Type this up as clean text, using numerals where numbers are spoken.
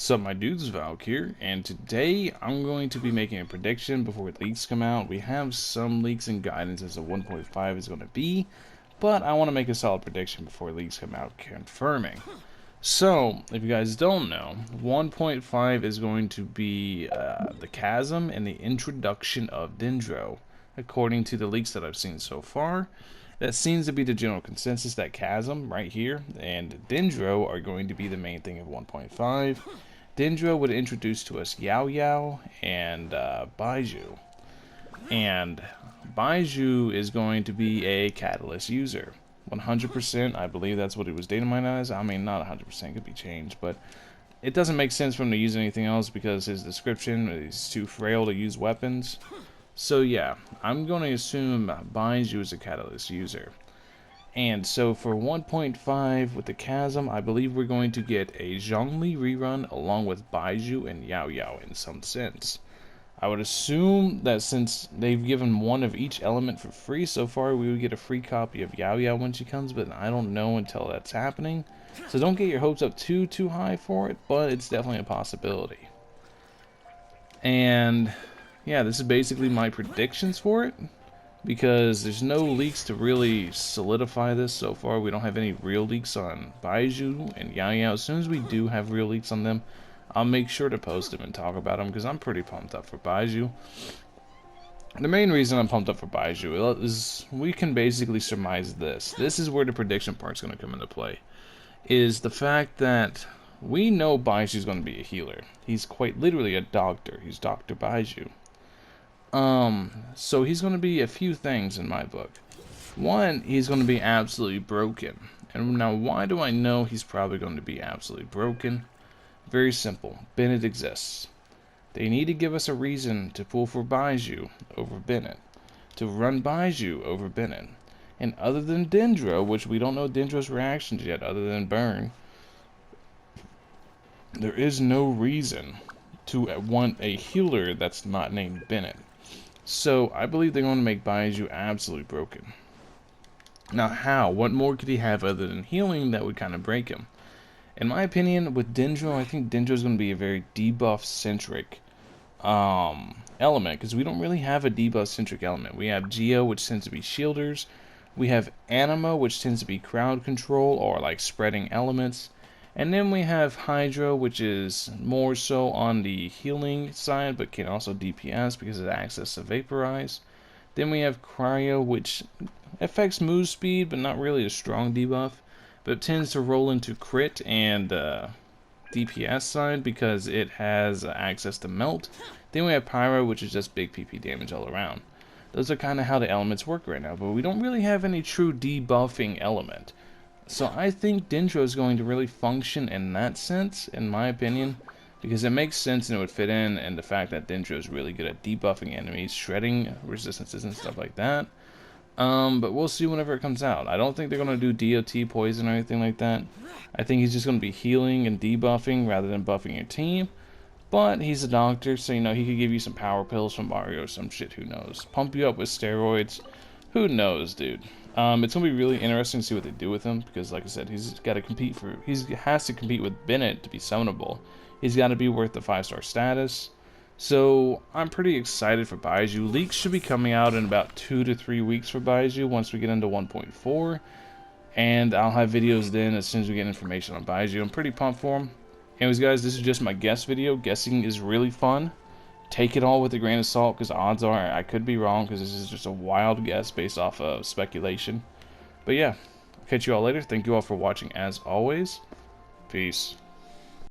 What's up, my dudes? Valk here, and today I'm going to be making a prediction before leaks come out. We have some leaks and guidance as to 1.5 is going to be, but I want to make a solid prediction before leaks come out confirming. So, if you guys don't know, 1.5 is going to be the Chasm and the introduction of Dendro, according to the leaks that I've seen so far. That seems to be the general consensus that Chasm, right here, and Dendro are going to be the main thing of 1.5. Dendro would introduce to us Yao Yao and Baizhu. And Baizhu is going to be a catalyst user. 100%, I believe that's what it was data mined as. I mean, not 100%, could be changed, but it doesn't make sense for him to use anything else because his description is too frail to use weapons. So yeah, I'm going to assume Baizhu is a catalyst user. And so for 1.5 with the Chasm, I believe we're going to get a Zhongli rerun along with Baizhu and Yao Yao in some sense. I would assume that since they've given one of each element for free so far, we would get a free copy of Yao Yao when she comes, but I don't know until that's happening. So don't get your hopes up too high for it, but it's definitely a possibility. And yeah, this is basically my predictions for it, because there's no leaks to really solidify this so far. We don't have any real leaks on Baizhu and Yao Yao. As soon as we do have real leaks on them, I'll make sure to post them and talk about them, because I'm pretty pumped up for Baizhu. The main reason I'm pumped up for Baizhu is we can basically surmise this. This is where the prediction part's going to come into play, is the fact that we know Baizhu's going to be a healer. He's quite literally a doctor. He's Dr. Baizhu. So he's going to be a few things in my book. One, he's going to be absolutely broken. And now, why do I know he's probably going to be absolutely broken? Very simple. Bennett exists. They need to give us a reason to pull for Baizhu over Bennett, to run Baizhu over Bennett. And other than Dendro, which we don't know Dendro's reactions yet, other than burn, there is no reason to want a healer that's not named Bennett. So, I believe they're going to make Baizhu absolutely broken. Now, how? What more could he have other than healing that would kind of break him? In my opinion, with Dendro, I think Dendro is going to be a very debuff-centric element, because we don't really have a debuff-centric element. We have Geo, which tends to be shielders. We have Anima, which tends to be crowd control, or like spreading elements. And then we have Hydra, which is more so on the healing side, but can also DPS because it access to Vaporize. Then we have Cryo, which affects move speed, but not really a strong debuff, but it tends to roll into crit and DPS side because it has access to Melt. Then we have Pyro, which is just big PP damage all around. Those are kind of how the elements work right now, but we don't really have any true debuffing element. So I think Dendro is going to really function in that sense, in my opinion, because it makes sense and it would fit in, and the fact that Dendro is really good at debuffing enemies, shredding resistances and stuff like that. But we'll see whenever it comes out. I don't think they're going to do DOT poison or anything like that. I think he's just going to be healing and debuffing rather than buffing your team. But he's a doctor, so you know, he could give you some power pills from Mario or some shit, who knows. Pump you up with steroids, who knows, dude. It's gonna be really interesting to see what they do with him, because like I said, he's got to compete for. He has to compete with Bennett to be summonable. He's got to be worth the 5-star status. So I'm pretty excited for Baizhu. Leaks should be coming out in about 2 to 3 weeks for Baizhu once we get into 1.4, and I'll have videos then as soon as we get information on Baizhu. I'm pretty pumped for him. Anyways, guys, this is just my guess video. Guessing is really fun. Take it all with a grain of salt, because odds are I could be wrong, because this is just a wild guess based off of speculation. But yeah, I'll catch you all later. Thank you all for watching as always. Peace.